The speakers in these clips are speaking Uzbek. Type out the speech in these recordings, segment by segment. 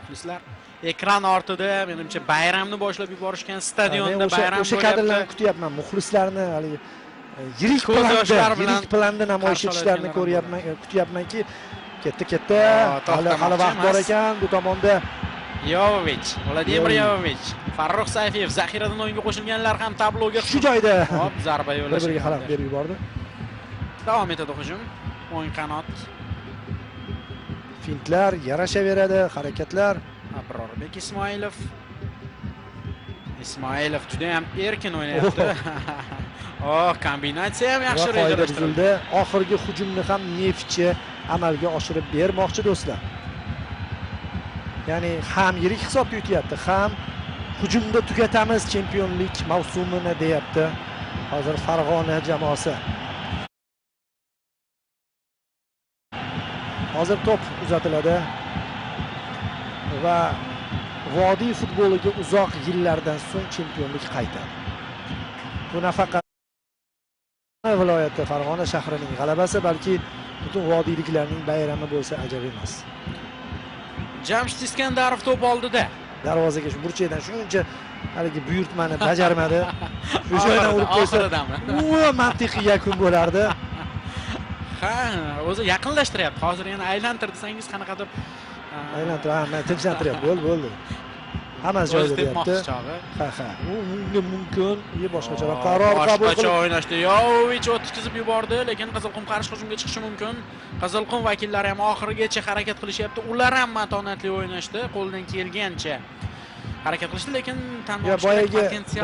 muxlislar. Ekran ortida menimcha bayramni boshlab yuborishgan, stadionda bayram o'sha kadrlarni kutyapman. Muxlislarni haligi yirik planda namoyish etishlarini kutyapmanki, katta hali vaqt bor ekan. Bu tomonda Yovovich, Vladimir Yovovich, Farruh Sayfiyev zaxiradan o'yinga qo'shilganlar ham tabloga shu joyda hop zarba yo'llash. Bir xalaq berib yubordi. Davom etadi hujum. O'ng qanot. Fintlar yarashaveradi, harakatlar. Abrorbek Ismoilov. Ismoilov juda ham erkin o'ynayapti. Kombinatsiya ham yaxshi rejalashtirildi. Oxirgi hujumni ham Neftchi amalga oshirib bermoqchi do'stlar. Ya'ni ham yirik hisobga o'tyapti, ham hujumda tugatamiz chempionlik mavsumini deyapti. Hozir Farg'ona jamoasi. Hozir to'p uzatiladi va vodiy futboliga uzoq yillardan so'ng chempionlik qaytadi. Bu nafaqat viloyati Farg'ona shahrining g'alabasi, balki butun vodiyliklarning bayrami bo'lsa ajab emas. Jamshid Iskandarov to'p oldida. Darvozaga shu burchakdan shuncha haligi buyurtmani bajarmadi. Shu joydan urib qo'ysa, u mantiqiy yakun bo'lardi. Ha, o'zi yaqinlashtiryapti. Hozir yana aylantir desangiz qanaqadir aylantiradi, tinchlantiryapti. Bo'ldi. Hammasi joyida deyapti. Ha. Unga mumkin boshqacharoq qaror qabul qilib o'ynashdi. Yovovich o'tkazib yubordi, lekin Qizilqum qarshi hujumga chiqishi mumkin. Qizilqum vakillari ham oxirigacha harakat qilishyapti. Ular ham matonatli o'ynashdi, qo'ldan kelgancha harakat qilishdi, lekin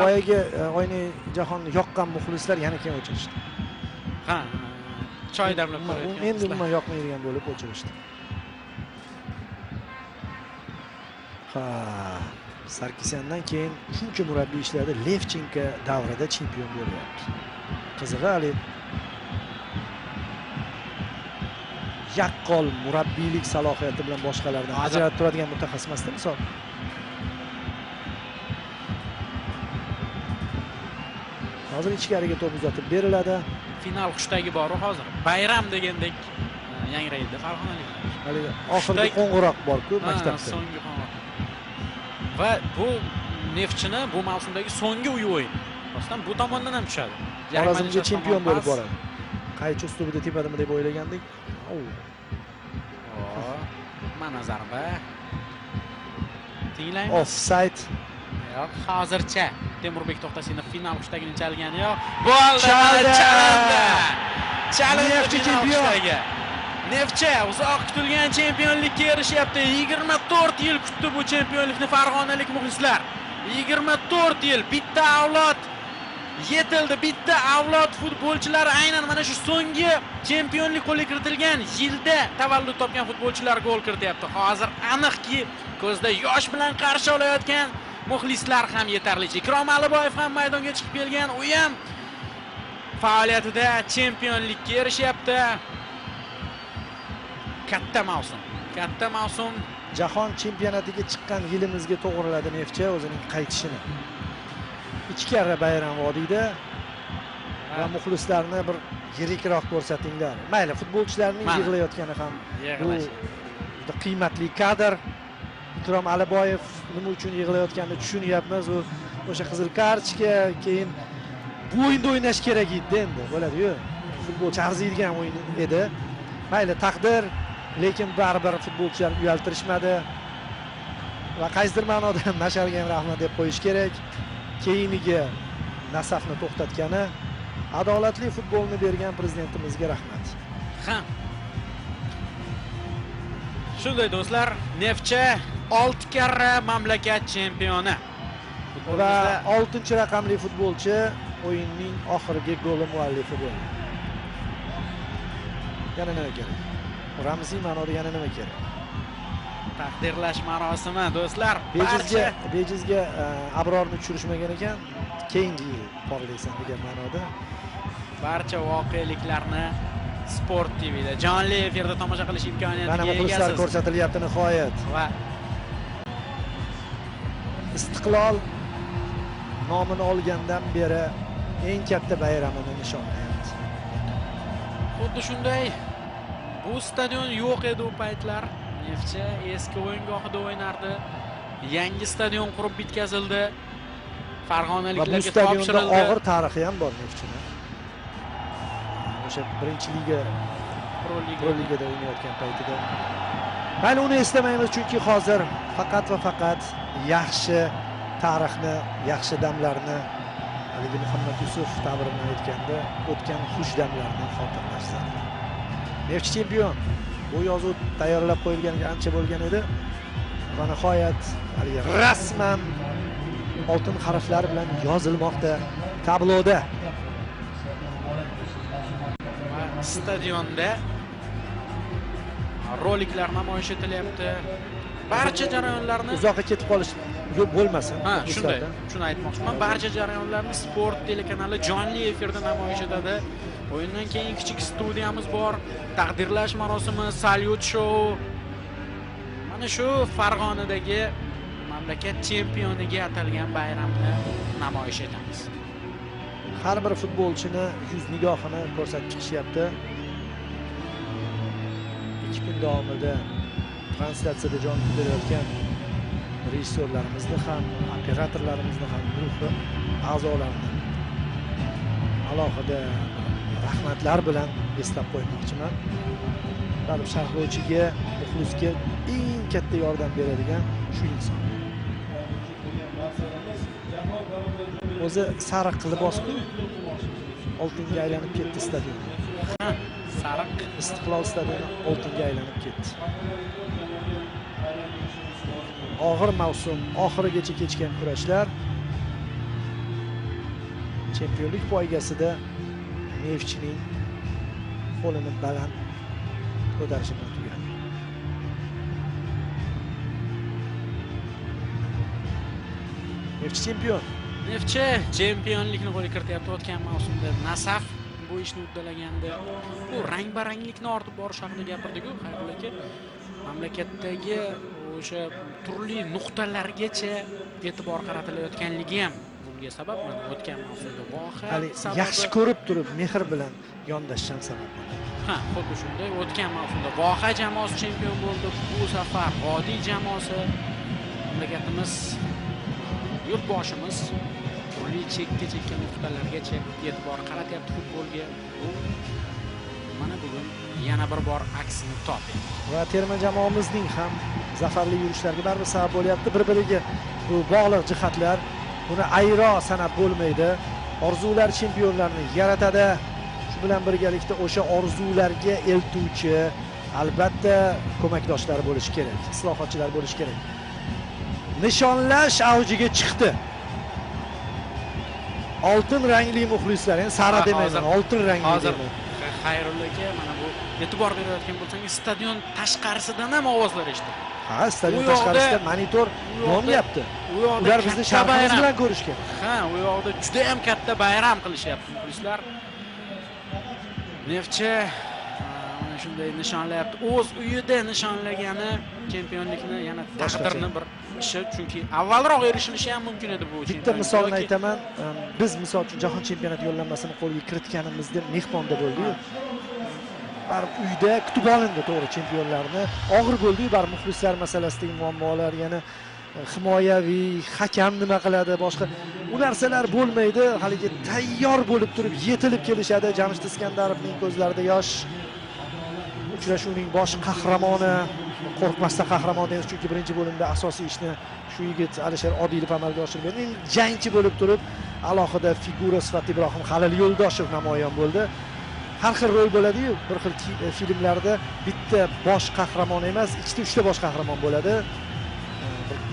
boyagi o'yini jahonni yoqqan muxlislar yana keyin o'chirishdi. Ha. Choy damlab qo'yayotgan. Endi umuman yoqmaydigan bo'lib o'chirishdi. Ha, Sarkisyandan keyin shuncha murabbiy ishladi, Levchenko davrida chempion bo'lyapti. Qizig'i hali yaqqol murabbiylik salohiyati bilan boshqalardan ajralib turadigan mutaxassis emasda, misol. Hozir ichkariga to'p uzatib beriladi. Final xushtagi bor hozir. Bayram degandek yangraydi farg'onaliklar. Hali oxirgi qo'ng'iroq bor-ku maktabda. So'nggi qo'ng'iroq. Va bu Neftchini bu mavsumdagi so'nggi o'yin. Rostdan bu tomondan ham tushadi. Xorazmga chempion bo'lib boradi. Qaychi ustubida tepadimi deb o'ylagandik. Mana zarba. Tinglaymiz. Offside. Yo'q, hozircha Temurbek To'xtasinov final xushtagini chalgani yo'q. Bo'ldi, chalindi. Neftchi chempion. Neftchi uzoq kutilgan chempionlikka erishyapti. 24 yil kutdi bu chempionlikni farg'onalik muxlislar. 24 yil bitta avlod yetildi. Bitta avlod futbolchilar aynan mana shu so'nggi chempionlik qo'lga kiritilgan yilda tavallud topgan futbolchilar gol kirityapti. Hozir aniqki ko'zda yosh bilan qarshi olayotgan muxlislar ham yetarlicha. Ikrom Aliboyev ham maydonga chiqib kelgan. U ham faoliyatida chempionlikka erishyapti. Katta mavsum. Jahon chempionatiga chiqqan yilimizga to'g'riladi Neftchi o'zining qaytishini. Ikki karra bayram vodiyda va muxlislarni bir yirikroq ko'rsatinglar. Mayli, futbolchilarning yig'layotgani ham bu juda qiymatli kadr. Ikrom Aliboyev nima uchun yig'layotganini tushunyapmiz. U o'sha qizil kartochka, keyin bu o'yinda o'ynash kerak edi endi. Bo'ladi-yu. Futbolchi arziydigan o'yin edi. Mayli, taqdir, lekin baribir futbolchilar uyaltirishmadi. Va qaysidir ma'noda Nasharga ham rahmat deb qo'yish kerak. Keyiniga Nasafni to'xtatgani, adolatli futbolni bergan prezidentimizga rahmat. Ha. Shunday do'stlar, Neftchi 6 karra mamlakat chempioni. Va 6-raqamli futbolchi o'yinning oxirgi goli muallifi bo'ldi. Yana nima kerak? Ramziy ma'noda yana nima kerak? Taqdirlash marosimi do'stlar. Bejizga Abrorni tushirishmagan ekan, keyingi yil porlaysan degan ma'noda. Barcha voqeliklarni Sport TVda jonli efirda tomosha qilish imkoniyatiga egasiz. Mana muxlislar ko'rsatilyapti nihoyat. Va Istiqlol nomini olgandan beri eng katta bayramini nishonlayapti. Xuddi shunday bu stadion yo'q edi u paytlar. Neftchi eski o'yingohida o'ynardi. Yangi stadion qurib bitkazildi. Va bu Farg'onaliklarga stadionda topshirildi. og'ir tarixi ham bor Neftchini. O'sha birinchi liga, Pro ligada o'ynayotgan paytida. Mayli uni eslamaymiz, chunki hozir faqat va faqat yaxshi tarixni, yaxshi damlarni, haligi Muhammad Yusuf ta'biri bilan aytganda, o'tgan xush damlarni xotirlash zarur. Neftchi chempion. Bu yozuv tayyorlab qo'yilganiga ancha bo'lgan edi. Va nihoyat haligi rasman oltin harflar bilan yozilmoqda tabloda. Stadionda roliklar namoyish etilyapti. Barcha jarayonlarni Uzoqqa ketib qolish yo'q bo'lmasin. ha, shunday. muxlislarda. Shuni aytmoqchiman. Barcha jarayonlarni Sport telekanali jonli efirda namoyish etadi. O'yindan keyin kichik studiyamiz bor. Taqdirlash marosimi, salyut shou. Mana shu Farg'onadagi mamlakat chempioniga atalgan bayramni namoyish etamiz. Har bir futbolchini yuz nigohini ko'rsatib chiqishyapti. 2 kun davomida translyatsiyada jonli ko'rayotgan rejissyorlarimizni ham, operatorlarimizni ham, guruh a'zolarini alohida rahmatlar bilan eslab qo'ymoqchiman. Baribir sharhlovchiga, muxlisga eng katta yordam beradigan shu inson. O'zi sariq libos-ku, oltinga aylanib ketdi stadion. Ha, sariq Istiqlol stadioni oltinga aylanib ketdi. Og'ir mavsum oxirigacha kechgan kurashlar chempionlik poygasida Neftchining qo'lini baland ko'tarishi bilan tugadi. Neftchi chempion. Neftchi chempionlikni qo'lga kirityapti. O'tgan mavsumda Nasaf bu ishni uddalaganda bu rang-baranglikni ortib borish haqida gapirdik-ku, Xayrullo aka. Mamlakatdagi o'sha turli nuqtalargacha e'tibor qaratilayotganligi ham bunga sabab. Mana o'tgan mavsumda voha Hali sababi. yaxshi ko'rib turib mehr bilan yondashgan sabab. Ha, xuddi shunday. O'tgan mavsumda voha jamoasi chempion bo'ldi. Bu safar vodiy jamoasi, mamlakatimiz, yurtboshimiz turli chekka nuqtalargacha e'tibor qaratyapti futbolga. Bu mana bugun yana bir bor aksini topdi. Va terma jamoamizning ham zafarli yurishlariga baribir sabab bo'lyapti. Bir-biriga bu bog'liq jihatlar, buni ayro sanab bo'lmaydi. Orzular chempionlarni yaratadi. Shu bilan birgalikda o'sha orzularga eltuvchi albatta ko'makdoshlar bo'lishi kerak, islohotchilar bo'lishi kerak. Nishonlash avjiga chiqdi. Oltin rangli muxlislar, endi sara demayman, oltin rangli. Hozir Xayrullo aka, mana bu e'tibor berayotgan bo'lsangiz, stadion tashqarisidan ham ovozlar eshitildi. Ha, stadion tashqarisida monitor yonyapti. Ular bizni sharhimiz bilan ko'rishgan. Ha, u yoqda juda ham katta bayram qilishyapti muxlislar. Neftchi mana shunday nishonlayapti. O'z uyida nishonlagani chempionlikni, yana taqdirni bir ishi, chunki avvalroq erishilishi ham mumkin edi bu chempionlik. Bitta misolni aytaman. Biz misol uchun jahon chempionati yo'llanmasini qo'lga kiritganimizda mehmonda bo'ldi-yu. Barib uyda kutib olindi, to'g'ri, chempionlarni. Og'ir bo'ldi-yu, barib muxlislar masalasidagi muammolar, yana himoyaviy, hakam nima qiladi, boshqa u narsalar bo'lmaydi. Haligi tayyor bo'lib turib, yetilib kelishadi. Jamshid Iskandarovning ko'zlarida yosh. Uchrashuvning bosh qahramoni, qo'rqmasdan qahramon deymiz, chunki birinchi bo'limda asosiy ishni shu yigit Alisher Odilov amalga oshirib berdi. Jangchi bo'lib turib, alohida figura sifatida Ibrohim Halil Yo'ldoshev namoyon bo'ldi. Har xil rol bo'ladi-yu, bir xil filmlarda bitta bosh qahramon emas, ikkita, uchta bosh qahramon bo'ladi.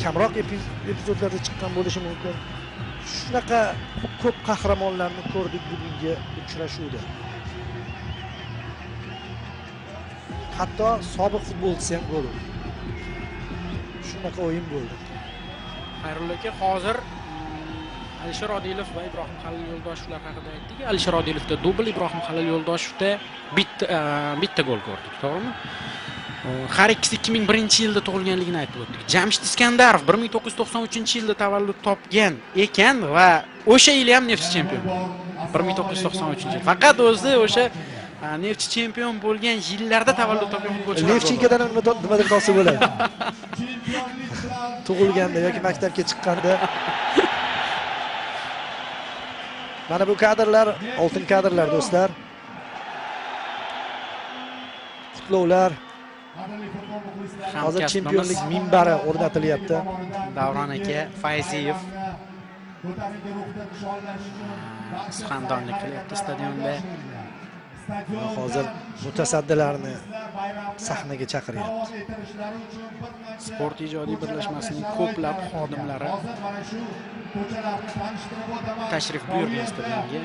Kamroq epizodlarda chiqqan bo'lishi mumkin. Shunaqa ko'p qahramonlarni ko'rdik bugungi uchrashuvda. Hatto sobiq futbolchisi ham gol urdi. Shunaqa o'yin bo'ldi. Xayrullo aka, hozir Alisher Odilov va Ibrohim Halil Yo'ldoshevlar haqida aytdik. Alisher Odilovda dubl, Ibrohim Halil Yo'ldoshevda bitta gol ko'rdik, to'g'rimi? Har ikkisi 2001-yilda tug'ilganligini aytib o'tdik. Jamshid Iskandarov 1993-yilda tavallud topgan ekan va o'sha yil ham Neftchi chempion. 1993-yil. Faqat o'zi o'sha Neftchi chempion bo'lgan yillarda tavallud topgan futbolchilar. Levchenkodan nimadir topsa bo'ladi. Tug'ilganda yoki maktabga chiqqanda. Mana bu kadrlar oltin kadrlar do'stlar. Qutlovlar. Hozir chempionlik minbari o'rnatilyapti. Davron aka, Fayziyev suxandonlik qilyapti stadionda. Hozir mutasaddilarni sahnaga chaqiryapti. Sport ijodiy birlashmasining ko'plab xodimlari tashrif buyurgan stadionga.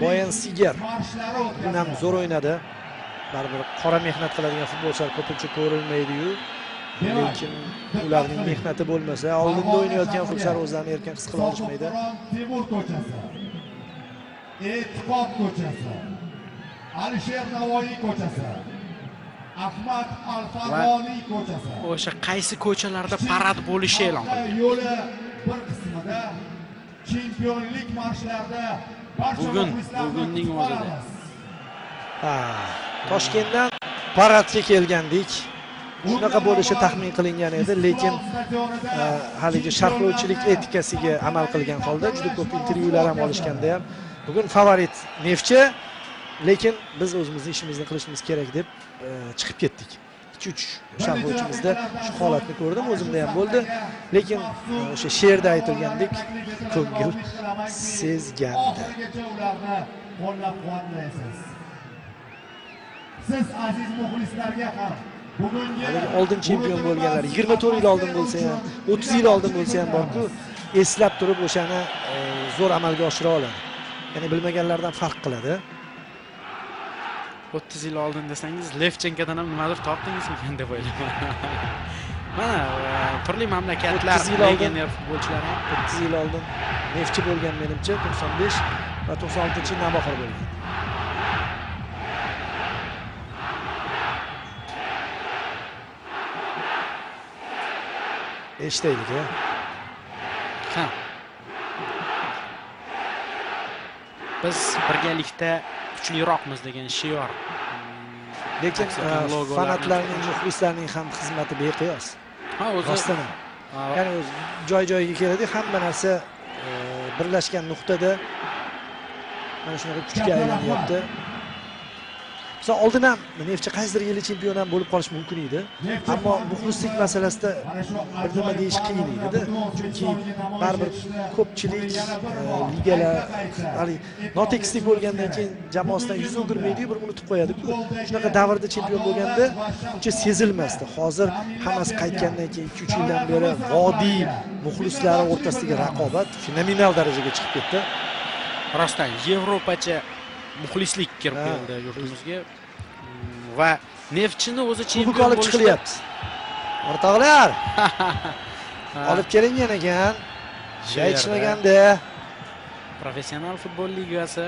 Boyan Siger bugun ham zo'r o'ynadi. Baribir qora mehnat qiladigan futbolchilar ko'pincha ko'rilmaydi-yu, lekin ularning mehnati bo'lmasa, oldinda o'ynayotgan futbolchilar o'zlarini erkin his qila olishmaydi. Temur ko'chasi, E'tiqod ko'chasi, Alisher Navoiy ko'chasi, Ahmad Al-Farg'oniy ko'chasi. O'sha qaysi ko'chalarda parad bo'lishi e'lon qilindi. Yo'li bir qismida chempionlik marshlarida bugunning o'zida. Toshkentdan paradga kelgandik. Shunaqa bo'lishi taxmin qilingan edi, lekin haligi sharhlovchilik etikasiga amal qilgan holda juda ko'p intervyular ham olishganda ham bugun favorit Neftchi, lekin biz o'zimizning ishimizni qilishimiz kerak deb chiqib ketdik. 2-3 sharhlovchimizda shu holatni ko'rdim, o'zimda ham bo'ldi, lekin o'sha she'rda aytilgandek ko'ngil sezgandi. Siz aziz muxlislarga ham bugungi oldin chempion bo'lganlar 24 yil oldin bo'lsa ham, 30 yil oldin bo'lsa ham borku, eslab turib o'shani zo'r amalga oshira oladi. Ya'ni bilmaganlardan farq qiladi. 30 yil oldin desangiz, Levchenkodan ham nimadir topdingizmi deb o'ylayman. Mana turli mamlakatlar legioner futbolchilari 30 yil oldin Neftchi bo'lgan menimcha 95 va 96-yil Navoxor bo'lgan. Eshitaylik. Ha. Biz birgalikda kuchliroqmiz degan shior. Lekin fanatlarning, muxlislarning ham xizmati beqiyos. Ha, o'zi rostdan. Ya'ni o'z joy-joyiga keladi, hamma narsa birlashgan nuqtada mana shunaqa kuchga aylanyapti. Misol oldin ham Neftchi qaysidir yili chempion ham bo'lib qolish mumkin edi, ammo muxlislik masalasida bir nima deyish qiyin edi-da, chunki baribir ko'pchilik ligalar hali notekislik bo'lgandan keyin jamoasidan yuz o'girmaydi, bir unutib qo'yadi-ku. Shunaqa davrda chempion bo'lganda uncha sezilmasdi. Hozir hammasi qaytgandan keyin 2-3 yildan beri vodiy muxlislari o'rtasidagi raqobat fenomenal darajaga chiqib ketdi. Rostdan Yevropacha muxlislik kirib keldi yurtimizga va Neftchini o'zi chempion olib chiqilyapti. O'rtoqlar, olib kelingan ekan. Aytishmaganda professional futbol ligasi,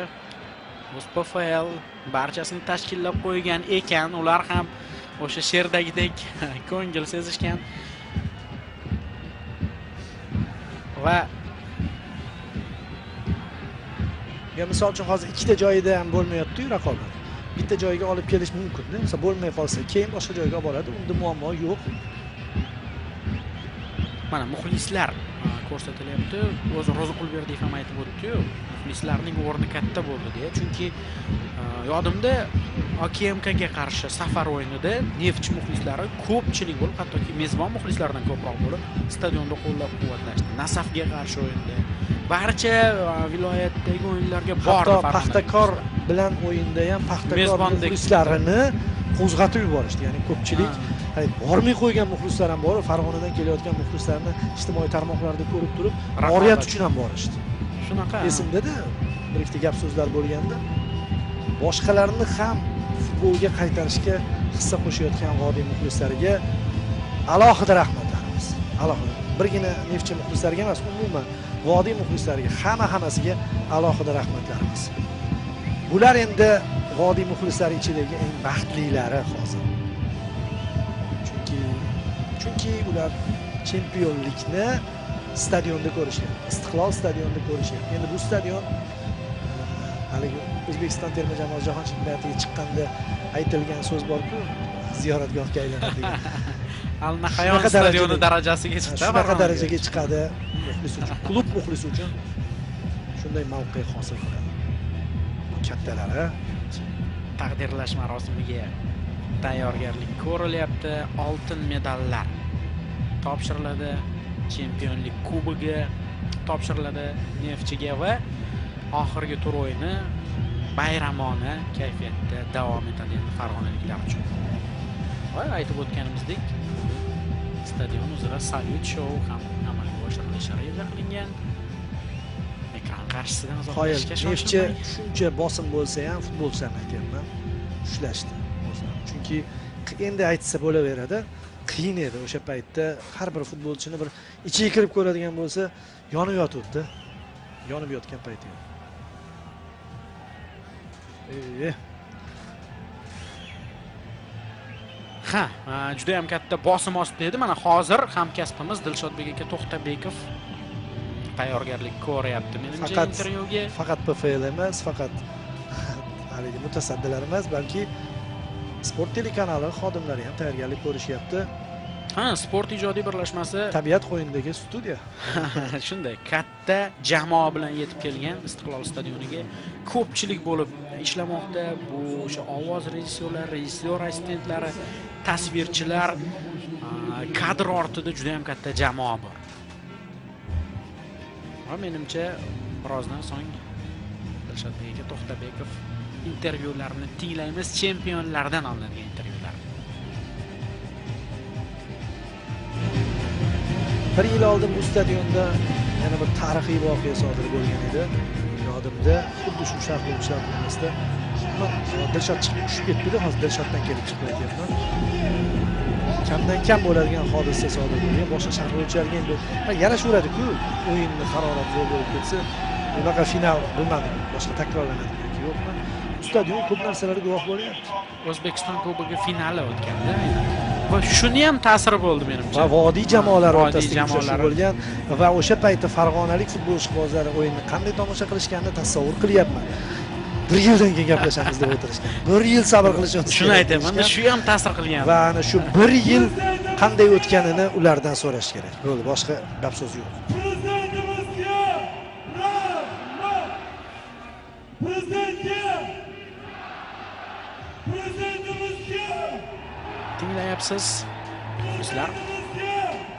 PFL barchasini tashkillab qo'ygan ekan, ular ham o'sha sherdagidek ko'ngil sezishgan va ya misol uchun hozir ikkita joyida ham bo'lmayapti-yu raqobat. Bitta joyga olib kelish mumkin-da. Misol bo'lmay qolsa, keyin boshqa joyga olib boradi. Unda muammo yo'q. Mana muxlislar ko'rsatilyapti. O'zi Ro'ziqulberdiyev ham aytib o'tdi-yu, muxlislarning o'rni katta bo'ldi deya. Chunki yodimda OKMKga qarshi safar o'yinida Neftchi muxlislari ko'pchilik bo'lib, hattoki mezbon muxlislardan ko'proq bo'lib, stadionda qo'llab-quvvatlashdi. Nasafga qarshi o'yinda barcha viloyatdagi o'yinlarga bor. Paxtakor bilan o'yinda ham Paxtakor muxlislarini qo'zg'atib yuborishdi. Ya'ni ko'pchilik bormay qo'ygan muxlislar ham bor, Farg'onadan kelayotgan muxlislarni ijtimoiy tarmoqlarda ko'rib turib, oriyat uchun ham borishdi. Shunaqa. Esimda-da, bir ikkita gap so'zlar bo'lganda, boshqalarni ham futbolga qaytarishga hissa qo'shayotgan vodiy muxlislariga alohida rahmatlarimiz. Alohida. Birgina Neftchi muxlislariga emas, umuman vodiy muxlislariga, hammasiga alohida rahmatlarimiz. Bular endi vodiy muxlislari ichidagi eng baxtlilari hozir. Chunki ular chempionlikni stadionda ko'rishgan, Istiqlol stadionida ko'rishgan. Endi bu stadion haligi O'zbekiston terma jamoasi jahon chempionatiga chiqqanda aytilgan so'z bor-ku, ziyoratgohga aylanadi degan. Al-Nahayon stadioni darajasiga chiqdi. Shunaqa darajaga chiqadi muxlis uchun, klub muxlisi uchun shunday mavqe hosil qiladi. Kattalari Taqdirlash marosimiga tayyorgarlik ko'rilyapti. Oltin medallar topshiriladi. Chempionlik kubogi topshiriladi Neftchiga va oxirgi tur o'yini bayramona kayfiyatda davom etadi endi farg'onaliklar uchun. Va aytib o'tganimizdek, stadion uzra salyut shou ham amalga oshirilishi reja qilingan. Ekran qarshisidan uzoqlashishga Neftchi shuncha bosim bo'lsa ham futbolchilarni aytyapman, ushlashdi. Chunki endi aytsa bo'laveradi. Qiyin edi o'sha paytda har bir futbolchini bir ichiga kirib ko'radigan bo'lsa, yonib yotibdi. Yonib yotgan payti yo'q. Ha, juda ham katta bosim ostida edi. Mana hozir hamkasbimiz Dilshodbek aka To'xtabekov tayyorgarlik ko'ryapti. Menimcha intervyuga faqat PFL emas, faqat haligi mutasaddilar emas, balki Sport telekanali xodimlari ham tayyorgarlik ko'rishyapti. Ha, Sport ijodiy birlashmasi tabiat qo'yinidagi studiya. Shunday katta jamoa bilan yetib kelgan Istiqlol stadioniga ko'pchilik bo'lib ishlamoqda. Bu o'sha ovoz rejissyorlari, rejissyor assistentlari, tasvirchilar, kadr ortida juda ham katta jamoa bor. Va menimcha birozdan so'ng Dilshodbek aka To'xtabekov intervyularni tinglaymiz, chempionlardan olinadigan intervyular. Bir yil oldin bu stadionda yana bir tarixiy voqea sodir bo'lgan edi. Yodimda xuddi shu shahar emasda Dilshod chiqib tushib ketdi-da, hozir Dilshoddan kelib chiqib aytyapman. Kamdan kam bo'ladigan hodisa sodir bo'lgan. Boshqa shaharlovchilarga endi yarashaveradi-ku, o'yinni harorati zo'r bo'lib ketsa, bunaqa final bo'lmadi. Boshqa takrorlanadi yoki yo'qmi? Stadion ko'p narsalarga guvoh bo'lyapti. O'zbekiston Kubogi finali o'tganda va shuni ham ta'siri bo'ldi menimcha. Va vodiy jamoalari o'rtasida uchrashuv bo'lgan va o'sha paytda farg'onalik futbol ishqibozlari o'yinni qanday tomosha qilishganini tasavvur qilyapman. 1 yildan keyin gaplashamiz deb o'tirishgan. 1 yil sabr qilishimiz kerak. Shuni aytaman, shu ham ta'sir qilgan. Va ana shu 1 yil qanday o'tganini ulardan so'rash kerak. Bo'ldi, boshqa gap so'z yo'q. Tinglayapsiz muxlislar,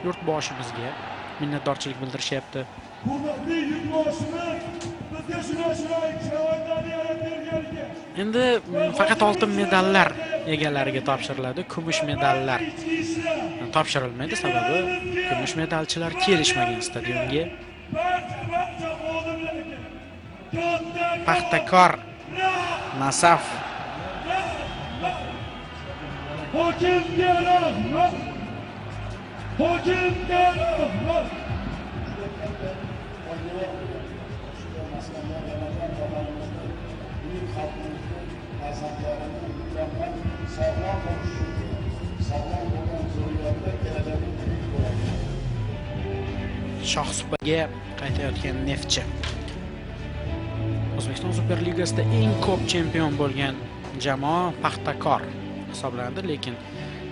yurtboshimizga minnatdorchilik bildirishyapti. Hurmatli yurtboshimiz bizga shunday sharoitlarni yaratib berganiga. Endi faqat oltin medallar egalariga topshiriladi, kumush medallar topshirilmaydi, sababi kumush medalchilar kelishmagan stadionga. Paxtakor, Nasaf Hokimga rahmat. Hokimga rahmat. Shohsupaga qaytayotgan Neftchi. O'zbekiston Superligasida eng ko'p chempion bo'lgan jamoa Paxtakor hisoblanadi, lekin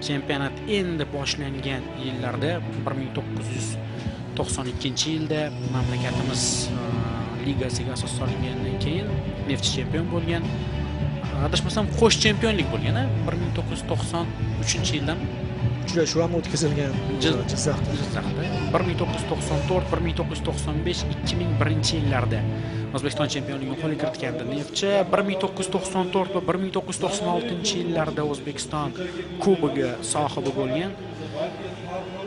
chempionat endi boshlangan yillarda 1992-yilda mamlakatimiz ligasiga asos solingandan keyin Neftchi chempion bo'lgan. Adashmasam qo'sh chempionlik bo'lgan, 1993-yildan Uchrashuv ham o'tkazilgan Jizzaxda. 1994, 1995, 2001-yillarda O'zbekiston chempionligini qo'lga kiritgandi Neftchi. 1994 va 1996-yillarda O'zbekiston Kubogi sohibi bo'lgan.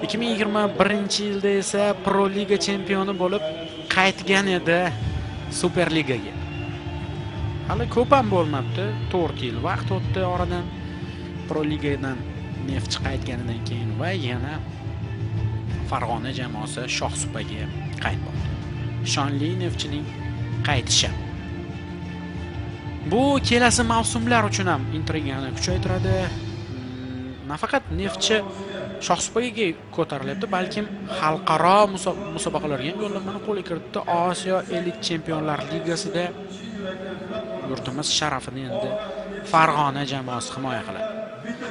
2021-yilda esa Pro Liga chempioni bo'lib qaytgan edi Superligaga. Hali ko'p ham bo'lmabdi, 4 yil vaqt o'tdi oradan Pro Ligadan Neftchi qaytganidan keyin va yana Farg'ona jamoasi Shohsupaga qaytmoqda. Shonli Neftchining qaytishi. Bu kelasi mavsumlar uchun ham intrigani kuchaytiradi. Nafaqat Neftchi Shohsupaga ko'tarilyapti, balkim xalqaro musobaqalarga ham yo'llanmani qo'lga kiritdi. Osiyo Elit Chempionlar Ligasida yurtimiz sharafini endi Farg'ona jamoasi himoya qiladi.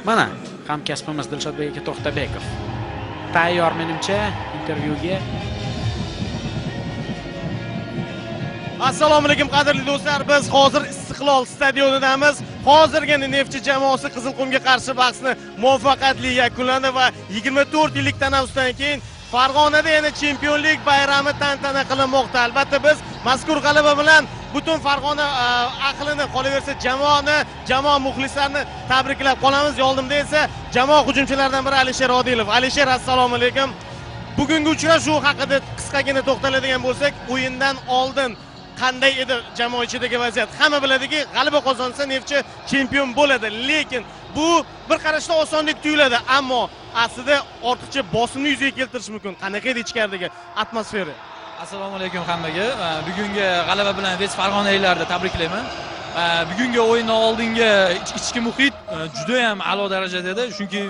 Mana hamkasbimiz Dilshodbek aka To'xtabekov tayyor menimcha intervyuga. Assalomu alaykum qadrli do'stlar. Biz hozir Istiqlol stadionidamiz. Hozirgina Neftchi jamoasi Qizilqumga qarshi bahsni muvaffaqiyatli yakunladi va 24 yillik tanaffusdan keyin Farg'onada yana chempionlik bayrami tantana qilinmoqda. Albatta biz mazkur g'alaba bilan butun Farg'ona ahlini, qolaversa jamoa muxlislarini tabriklab qolamiz. Oldimda esa jamoa hujumchilaridan biri Alisher Odilov. Alisher, assalomu alaykum. Bugungi uchrashuv haqida qisqagina to'xtaladigan bo'lsak, o'yindan oldin qanday edi jamoa ichidagi vaziyat? Hamma biladiki, g'alaba qozonsa Neftchi chempion bo'ladi, lekin bu bir qarashda osonlik tuyuladi, ammo aslida ortiqcha bosimni yuzaga keltirishi mumkin. Qanaqa edi ichkaridagi atmosfera? Assalomu alaykum hammaga. Bugungi g'alaba bilan biz farg'onaliklarni tabriklayman. Bugungi o'yindan oldingi ichki muhit juda ham a'lo darajada edi, chunki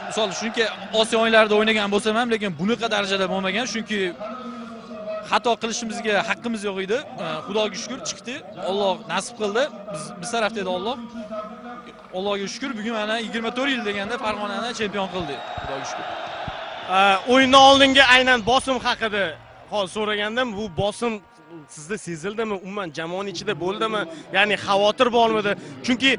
misol chunki Osiyo o'yinlarida o'ynagan bo'lsam ham, lekin bunaqa darajada bo'lmagan, chunki xato qilishimizga haqqimiz yo'q edi. Xudoga shukr chiqdi. Alloh nasib qildi. Biz tarafda edi Alloh. Allohga shukr, bugun mana 24 yil deganda Farg'onani chempion qildi. Xudoga shukr. O'yindan oldingi aynan bosim haqida hozir so'ragandim. Bu bosim sizda sezildimi? Umuman jamoaning ichida bo'ldimi? Ya'ni xavotir bormidi? Chunki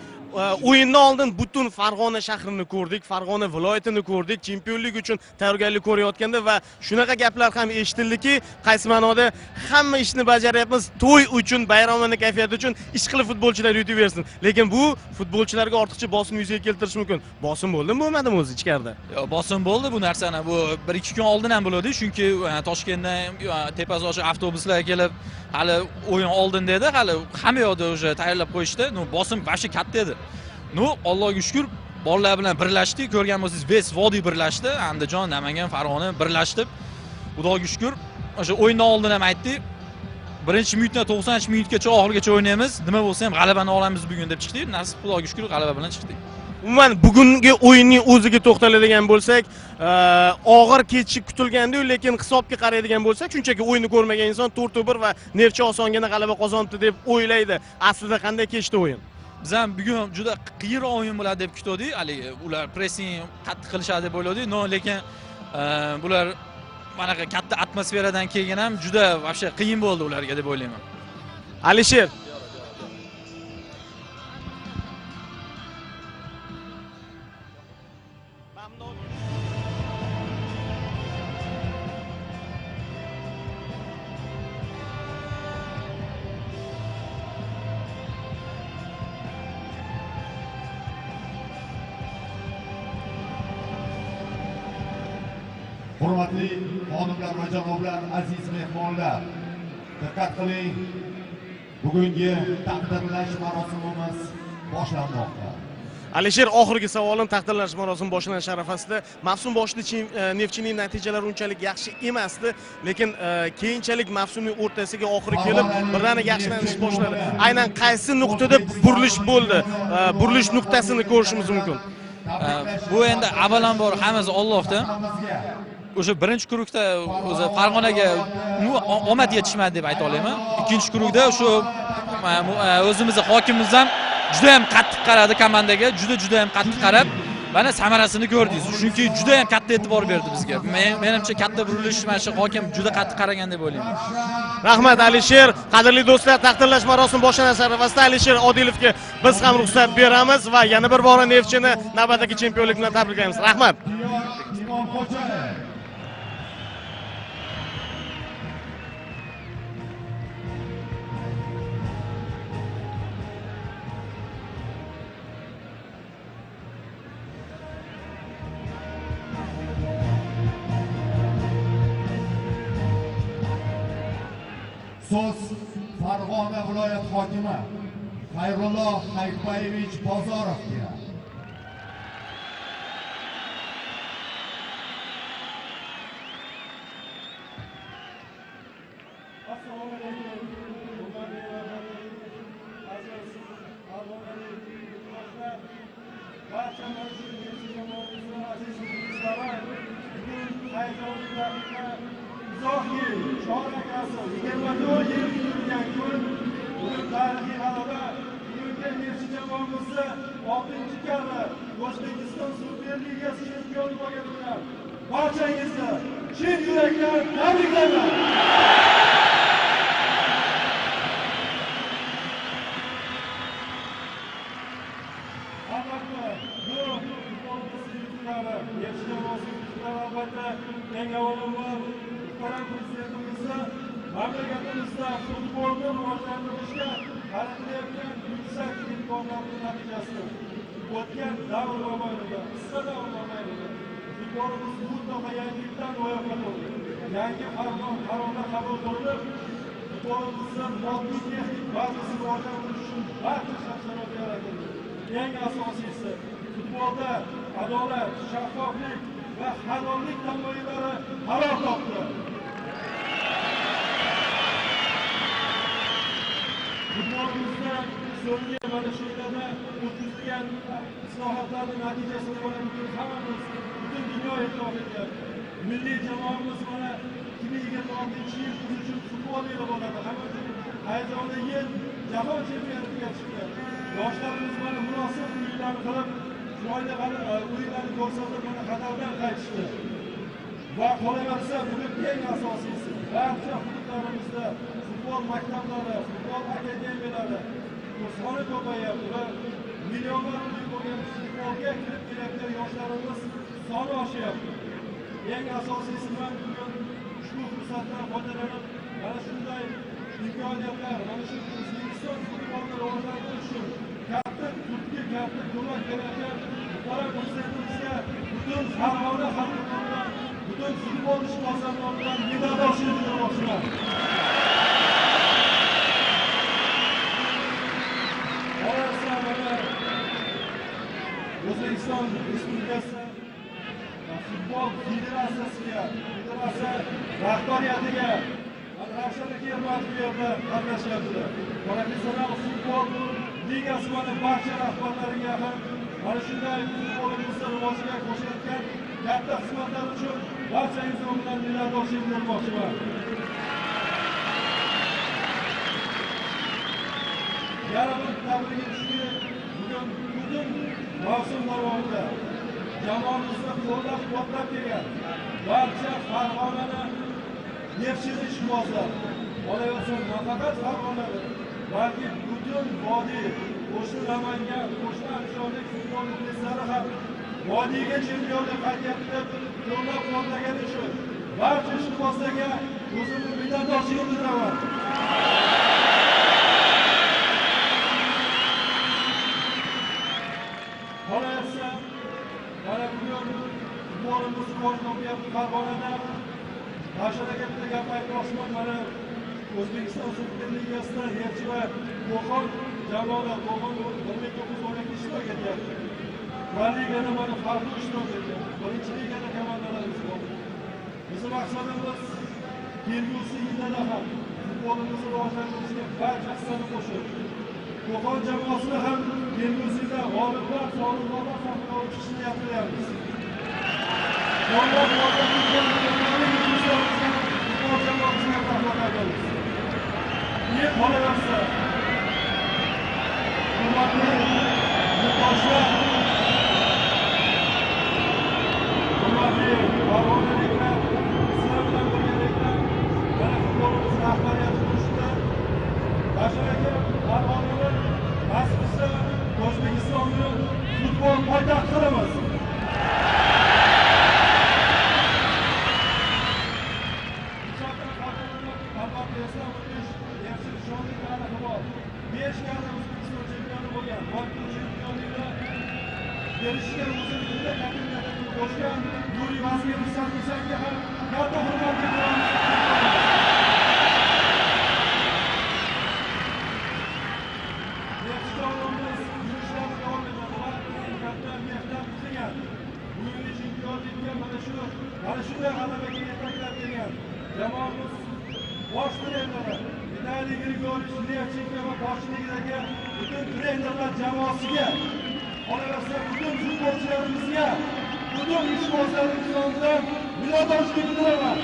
o'yindan oldin butun Farg'ona shahrini ko'rdik, Farg'ona viloyatini ko'rdik, chempionlik uchun tayyorgarlik ko'rayotganda va shunaqa gaplar ham eshitildiki, qaysi ma'noda hamma ishni bajaryapmiz, to'y uchun, bayramona kayfiyat uchun ish qilib futbolchilar yutaversin. Lekin bu futbolchilarga ortiqcha bosim yuzaga keltirishi mumkin. Bosim bo'ldimi, bo'lmadimi o'zi ichkarida? Yo'q, bosim bo'ldi bu narsani. Bu 1-2 kun oldin ham bo'ladi, chunki Toshkentdan Tepazochi avtobuslar kelib, hali o'yin oldin dedi, hali hamma yoqda o'sha tayyorlab qo'yishdi. Bosim bashi katta edi. Allohga shukr, bolalar bilan birlashdik. Ko'rgan bo'lsangiz, Ves Vodiy birlashdi, Andijon, Namangan, Farg'ona birlashdi. Xudoga shukr. O'sha o'yindan oldin ham aytdik. 1-minutdan 90-minutgacha oxirigacha o'ynaymiz. Nima bo'lsa ham g'alabani olamiz bugun deb chiqdik. Nasib Xudoga shukr, g'alaba bilan chiqdik. Umuman bugungi o'yinning o'ziga to'xtaladigan bo'lsak, og'ir kechishi kutilgandi, lekin hisobga qaraydigan bo'lsak, shunchaki o'yinni ko'rmagan inson 4-1 va Neftchi osongina g'alaba qozondi deb o'ylaydi. Aslida qanday kechdi o'yin? Biz ham bugun juda qiyin o'yin bo'ladi deb kutdik. Haligi ular pressing qattiq qilishadi deb o'yladik. Lekin bular manaqa katta atmosferadan keyin ham juda vobshe qiyin bo'ldi ularga deb o'ylayman. Alisher, hurmatli xonimlar va janoblar, aziz mehmonlar, diqqat qiling. Bugungi taqdirlash marosimimiz boshlanmoqda. Alisher, oxirgi savolim taqdirlash marosimi boshlanish arafasida. Mavsum boshida Neftchining natijalari unchalik yaxshi emasdi, lekin keyinchalik mavsumning o'rtasiga oxiri kelib, birdaniga yaxshilanish boshladi. Aynan qaysi nuqtada burilish bo'ldi? Burilish nuqtasini ko'rishimiz mumkin. Bu endi avvalambor hammasi Allohdan. O'sha birinchi kurukda o'zi Farg'onaga omad yetishmadi deb ayta olaman. Ikkinchi kurukda o'sha o'zimizning hokimimiz ham juda ham qattiq qaradi komandaga, juda ham qattiq qarab, mana samarasini ko'rdingiz. Chunki juda ham katta e'tibor berdi bizga. Menimcha katta burilish mana shu hokim juda qattiq qaragan deb o'ylayman. Rahmat Alisher. Qadrli do'stlar, taqdirlash marosimi boshlanish arafasida Alisher Odilovga biz ham ruxsat beramiz va yana bir bora Neftchini navbatdagi chempionlik bilan tabriklaymiz. Rahmat. So'z Farg'ona viloyat hokimi Xayrullo Hayitbayevich Bozorovga. bugun tarixiy g'alaba bugungi Nefchi jamoamizni 6-chi karra O'zbekiston Superligasi chempioni bo'lganidan barchangizni chin yurakdan tabriklayman. Albatta, bu Nefchi jamoasi albatta eng avvalambor muhtaram prezidentimizni mamlakatimizda futbolni rivojlantirishga qaratilgan yuksak imkoniyatlar natijasida o'tgan davr mobaynida, qisqa davr mobaynida futbolimiz mutlaqo yangilikdan ro'yobga bo'ldi. Yangi qarorlar qabul qilinib, futbolimizni moddiy texnik bazasini rivojlantirish uchun barcha shart-sharoit yaratildi. Eng asosiysi futbolda adolat, shaffoflik va halollik tamoyillari qaror topdi. Futbolimizda so'nggi mana shu yillarda o'tkazilgan islohotlarning natijasi bo'lib hammamiz butun dunyo e'tirof etyapti. Milliy jamoamiz mana 2026-yil biz uchun futbol yili bo'ladi. Hammamiz hayajonli yil jahon chempionatiga chiqdi. Yoshlarimiz mana munosib o'yinlarni qilib, chiroyli o'yinlarni ko'rsatib, mana Qatardan qaytishdi. Va qolaversa, bugun eng asosiysi barcha hududlarimizda futbol maktablari, futbol akademiyalari soni ko'payapti va millionlar bo'lgan futbolga kirib kelayotgan yoshlarimiz soni oshyapti. Eng asosiysi ham bugun ushbu fursatdan foydalanib, mana shunday imkoniyatlar, mana shu O'zbekiston futbolini rivojlantirish uchun katta turtki, katta ko'mak berayotgan muhtaram prezidentimizga butun Farg'ona xalqi nomidan, butun futbol ishqibozlari nomidan minnatdorchilik bildirmoqchiman. O'zbekiston Respublikasi futbol federatsiya rahbariyatiga Ravshan aka Ermatov yerda qatnashyapti. Professional futbol ligasi mana barcha rahbarlariga ham mana shunday futbolimizni rivojiga qo'shayotgan katta xizmatlar uchun barchangiz nomidan minnatdorchilik bildirmoqchiman. Yana bir tabrigi shuki, bugun butun mavsum davomida jamoamizni qo'llab-quvvatlab kelgan barcha Farg'onani nefchilik ishqibozlar, qolaversa nafaqat Farg'onani, balki butun vodiy, qo'shni Namangan, qo'shni Andijonlik futbol muxlislari ham vodiyga chempionlik qaytyapti deb qo'llab-quvvatlagani uchun barcha ishqibozlarga o'zimni minnatdorchilik bildiraman. Qolaversa, mana bugun futbolimiz rivojlanyapti Farg'onada. Ravshan aka bitta gap aytmoqchiman, mana O'zbekiston Superligasida Nefchi va Qo'qon jamoalar, Qo'qon 1912 ishtirok etyapti. Va ligada mana farqli ishtirok etyapti. Birinchi ligada komandalarimiz bor. Bizning maqsadimiz kelgusi yillarda ham futbolimizni rivojlantirishga barcha hissani qo'shib, Qo'qon jamoasini ham kelgusi yilda g'oliblar, sovrindorlar safiga olib chiqishni niyat qilyapmiz. Qolaversa, hurmatli yurtdoshlar, hurmatli farg'onaliklar, sizlar bilan birgalikda mana futbolimiz rahbariyati turishida Ravshan aka Farg'onani nasibsa O'zbekistonni futbol poytaxti qilamiz. Gelişken uzun yılda kabinetini boşlayan Nuri Vazgeç'in sanki hem katta hırmat edilen Nefçilerimiz yürüyüşlerine devam ediyorlar. Katta neften bitiren bu yıl için gördükçe bana şuraya galabeyi yetekler diyen zamanımız boş trenlere İtalya Grigoric, Nefçin'e ve başlığı bütün trenerler cemaatine qolaversa butun futbolchilarimizga, butun ishqibozlarimiz nomidan minnatdorchilik bildiraman.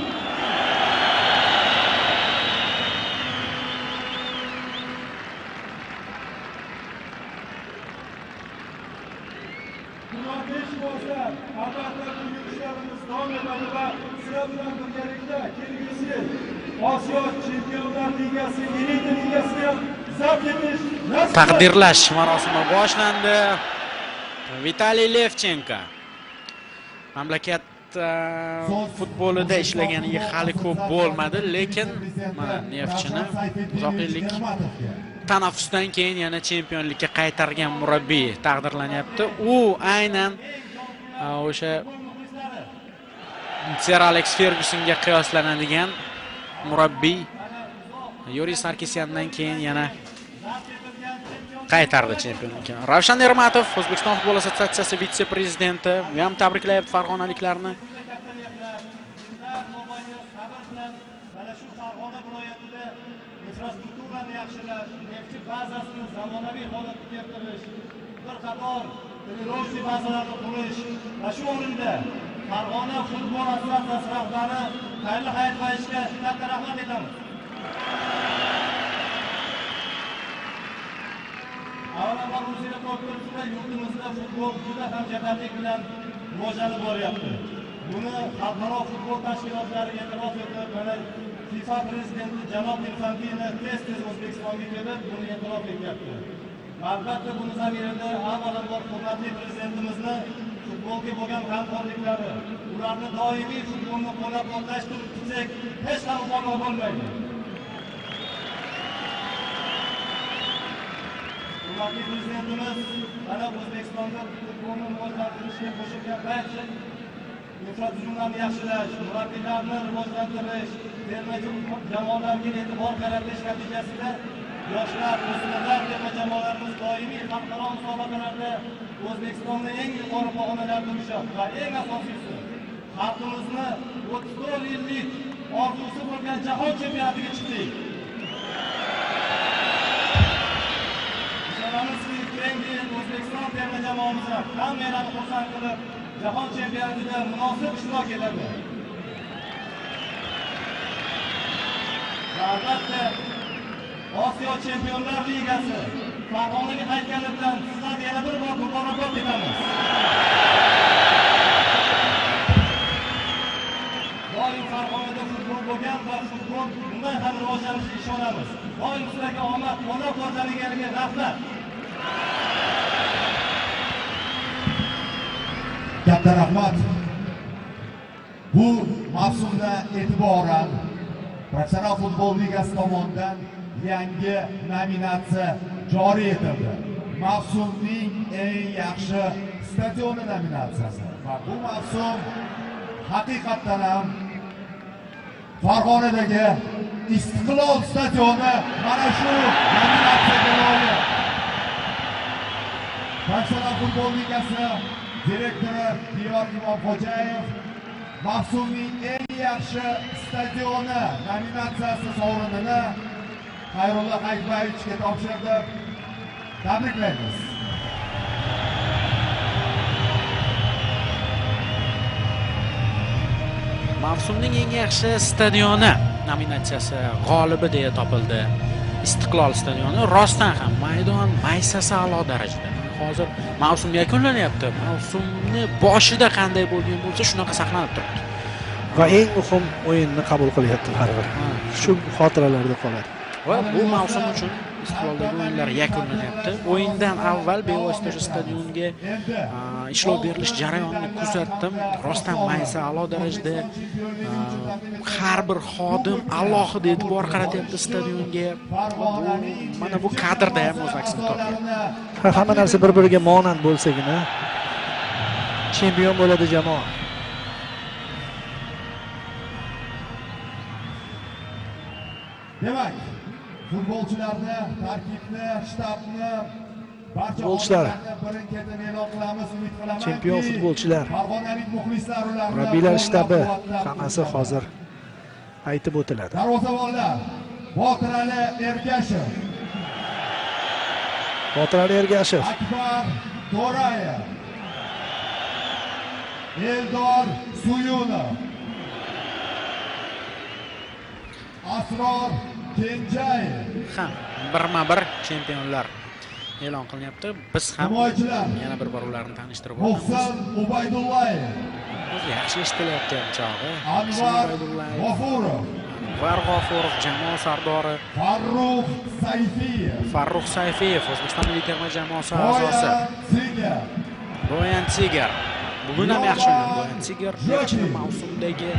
bilan birgalikda kelgusi Osiyo Chempionlar Ligasi, Elita Ligasini ham zabt etish nasib. Taqdirlash marosimi boshlandi. Vitaliy Levchenko mamlakat futbolida ishlaganiga hali ko'p bo'lmadi, lekin mana Neftchini uzoq yillik tanaffusdan keyin yana chempionlikka qaytargan murabbiy taqdirlanyapti. U aynan o'sha Sir Alex Fergusonga qiyoslanadigan murabbiy. Yuriy Sarkisyandan keyin yana qaytardi chempionlikka. Ravshan Ermatov, O'zbekiston futbol assotsiatsiyasi vitse-prezidenti, u ham tabriklayapti farg'onaliklarni. Mana shu Farg'ona viloyatida infrastrukturani yaxshilash, neftchi bazasini zamonaviy holatga keltirish, bir qator trenirovchi bazalarni qurish va shu o'rinda Farg'ona futbol assotsiatsiyasi rahbari Xayrli Hayitbayevga katta rahmat aytamiz. Avvalambor o'zingiz ko'rsatishda yurtimizda futbol juda ham jadallik bilan rivojlanib boryapti. Buni xalqaro futbol tashkilotlari e'tirof etib, mana FIFA prezidenti janob Infantino tez-tez O'zbekistonga kelib, buni e'tirof etyapti. Albatta buni zamirida avvalambor hurmatli prezidentimizni futbolga bo'lgan hamkorliklari, ularni doimiy futbolni qo'llab-quvvatlashtirib tursak, hech ham muammo bo'lmaydi. Hurmatli prezidentimiz mana O'zbekistonda futbolni rivojlantirishga qo'shilgan barcha infratuzilmani yaxshilash, murabbiylarni rivojlantirish, terma jamoalarga e'tibor qaratish natijasida yoshlar, o'smirlar terma jamoalarimiz doimiy xalqaro musobaqalarda O'zbekistonni eng yuqori pog'onalarda turishadi va eng asosiysi xalqimizni 34 yillik orzusi bo'lgan jahon chempionatiga chiqdik. Ishonamizki, keyingi O'zbekiston terma jamoamiz hammalarni xursand qilib, jahon chempionatida munosib ishtirok etadi. Va albatta Osiyo Chempionlar Ligasi Farg'onaga qaytgani bilan sizlarga yana bir bor muborakbod etamiz. Doim Farg'onada futbol bo'lgan va futbol bundan ham rivojlanishiga ishonamiz. Doim sizlarga omad, qo'llab-quvvatlaganiga rahmat. Katta rahmat. Bu mavsumda e'tiboran Professional futbol ligasi tomonidan yangi nominatsiya joriy etildi. Mavsumning eng yaxshi stadioni nominatsiyasi. Va bu mavsum haqiqatan ham Farg'onadagi Istiqlol stadioni mana shu nominatsiyaga loyiq. Professional futbol ligasi direktori Diyor Imomxo'jayev mavsumning eng yaxshi stadioni nominatsiyasi sovrinini Xayrullo Hayitbayevga topshirdi. Tabriklaymiz. Mavsumning eng yaxshi stadioni nominatsiyasi g'olibi deya topildi. Istiqlol stadioni rostdan ham maydon maysasi a'lo darajada. Hozir mavsum yakunlanyapti. Mavsumni boshida qanday bo'lgan bo'lsa, shunaqa saqlanib turibdi. Va eng muhim o'yinni qabul qilyapti har bir. Shu xotiralarda qoladi. Va bu mavsum uchun Istiqloldagi o'yinlar yakunlanyapti. O'yindan avval bevosita o'sha stadionga ishlov berilish jarayonini kuzatdim. Rostdan maysa a'lo darajada. Har bir xodim alohida e'tibor qaratyapti stadionga. Mana bu kadrda ham o'z aksini topyapti. Hamma narsa bir-biriga monand bo'lsagina chempion bo'ladi jamoa. Demak, futbolchilarni, tarkibni, shtabni, barcha futbolchilar, birin-ketin e'lon qilamiz, umid qilaman. Chempion futbolchilar, Farg'onalik muxlislar ularni murabbiylar shtabi hammasi hozir aytib o'tiladi. Darvozabonlar Botir Ali Ergashev, Botir Ali Ergashev, Akbar To'rayev, Eldor Suyunov, Asror Kenjayev. Ham birma-bir chempionlar e'lon qilinyapti. Biz ham yana bir bor ularni tanishtirib o'tamiz. Muhsin Ubaydullayev, yaxshi eshitilayotgan chog'i. Anvar G'ofurov, Anvar G'ofurov jamoa sardori, Farruh Sayfiyev O'zbekiston milliy terma jamoasi a'zosi, Boyan Tiger. Bugun ham yaxshi o'ynadi Boyan Tiger. Yaxshi mavsumdagi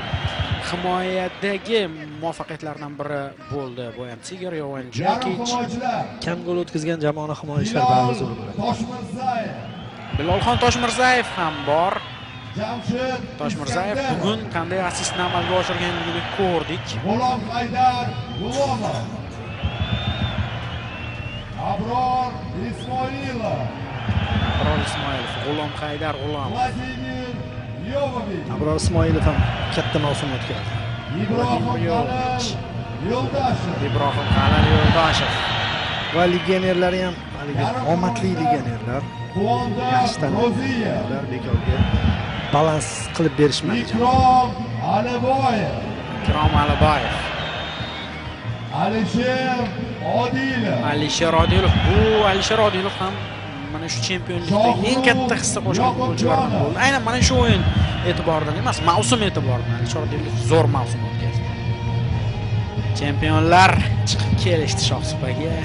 himoyadagi muvaffaqiyatlardan biri bo'ldi Boyan Tiger. Yovan Jokic Kam gol o'tkazgan jamoani himoya ishlari ba'zi zo'r bo'ladi. Bilolxon Toshmirzayev ham bor. Toshmirzayev bugun qanday assistni amalga oshirganligini ko'rdik. G'ulom Haydar G'ulomov, Abror Ismoilov, Abror Ismoilov, G'ulom Haydar G'ulomov, Vladimir Yovovich, Abror Ismoilov ham katta mavsum o'tkazdi. Ibrohim Yo'ldashev, Ibrohim Qalal Yo'ldashev Va legionerlari ham haligi omadli legionerlar. Quvonda Ro'ziyev, Ular bekorga balans qilib berishmadi. Ikrom Aliboyev, Ikrom Aliboyev, Alisher Odilov, Alisher Odilov. Bu Alisher Odilov ham mana shu chempionlikda eng katta hissa qo'shgan futbolchilardan bo'ldi. Aynan mana shu o'yin e'tiboridan emas, mavsum e'tiboridan Alisher Odilov zo'r mavsum o'tkazdi. Chempionlar chiqib kelishdi Shohsupaga.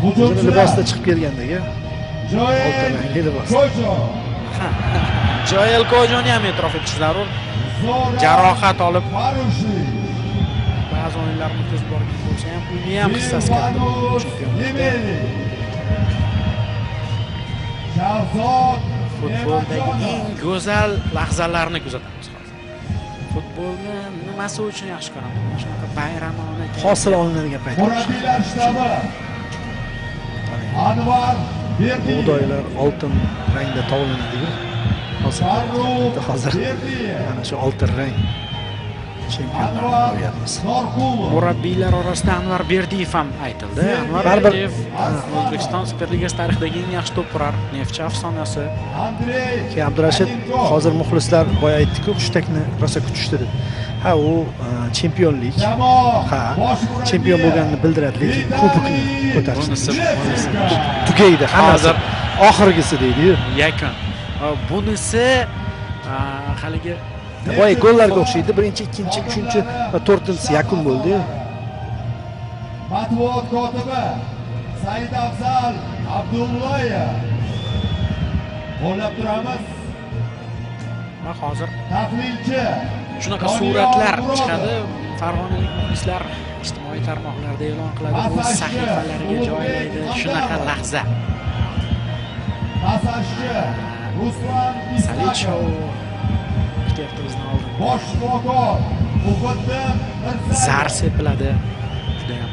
O'zini libosda chiqib kelgandagi Joel oltin rangli libos. Kojo, Joel Kojoni ham e'tirof etish zarur. Zoran Jarohat olib Farushi, ba'zi o'yinlarni o'tkazib borgan bo'lsa ham, uni ham hissasi katta Ilvanur chempionlikda. Nemeli, Shahzod Futboldagi Ne'matjonov, eng go'zal lahzalarni kuzatamiz hozir. Futbolni nimasi uchun yaxshi ko'raman? Shunaqa bayramona Hosil olinadigan payt. murabbiylar shtabi, Anvar Berdiyev, Bug'doylar oltin rangda tovlanadi-ku. Farruh Hozir Berdiyev, mana shu oltin rang chempionlar Anvar ko'ryapmiz. Norqulov, murabbiylar orasida Anvar Berdiyev ham aytildi. Anvar Baribir- Berdiyev O'zbekiston Superligasi tarixidagi eng yaxshi to'pchilar, Neftchi afsonasi. Andrey Keyin Abdurashid hozir muxlislar boya aytdi-ku, hushtakni rosa kutishdi deb. Ha, u chempionlik. Jamoa Ha, bosh murabbiyi chempion bo'lganini bildiradi, lekin kubokni ko'tarish Bunisi tugaydi. Hammasi Hozir- oxirgisi deydi-yu. yakun. Bunisi haligi Boya gollarga o'xshaydi. Birinchi, ikkinchi, uchinchi va to'rtinchisi yakun bo'ldi-yu. matbuot kotibi Said Afzal Abdullayev. Qo'llab turamiz. va hozir Tahlilchi shunaqa Doniyor suratlar Murodov. chiqadi. Farg'onalik muxlislar ijtimoiy tarmoqlarda e'lon qiladi, o'z sahifalariga joylaydi. Shunaqa lahza. Masajchi Ruslan Salichov Ismatov, kutyapti bizni oldin. bosh shifokor Muqaddam Mirzayev, Zar sepiladi. Juda ham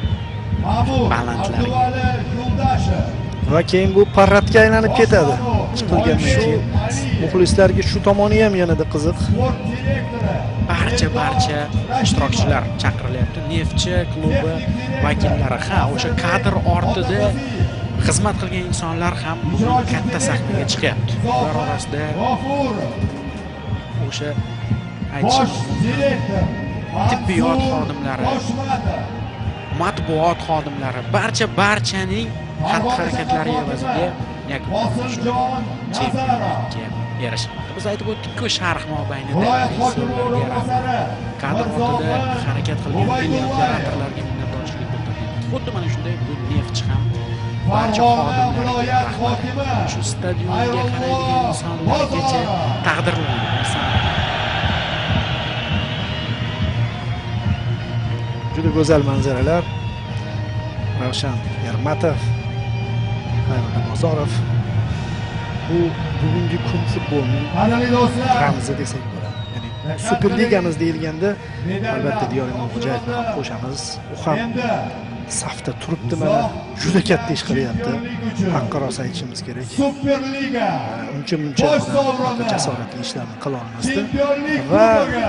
Ma'mur balandlarga. Abduvali Yo'ldashev, Va keyin bu parradga aylanib ketadi. Chiqilgandan keyin muxlislarga shu tomoni ham yanada qiziq. sport direktori barcha ishtirokchilar chaqirilyapti. Neftchi klubi vakillari, ha, o'sha kadr ortida xizmat qilgan insonlar ham bugun katta sahnaga chiqyapti. Ular orasida G'ofurov, o'sha bosh aytishim direktor Tibbiyot Mansur xodimlari. Toshmatov, matbuot xodimlari, barchaning xatti-harakatlari evaziga Bosimjon Nazarov, chempionlikka erishildi. Biz aytib o'tdik-ku, sharh mobaynida viloyat hokimi rejissyorlarga, o'rinbosari kadr ortida harakat qilgan operatorlarga minnatdorchilik bildirdik. Xuddi mana shunday bu Neftchi ham barcha Farg'ona xodimlarga viloyat rahmat. hokimi Shu stadionga qaraydigan insonlargacha taqdirlangan inson. Juda go'zal manzaralar. Ravshan Ermatov, Xayrullo Bozorov. Bu bugungi kun futbolining qadrli do'stlar, ramzi desak bo'ladi. Ya'ni Superligamiz deyilganda albatta Diyor Imomxo'jayevni ham qo'shamiz. U ham endi safda turibdi, mana juda katta ish qilyapti. Haqqa rost aytishimiz kerak. Superliga Uncha bosh sovrini jasoratli ishlarni qila olmasdi. chempionlik Va kubogi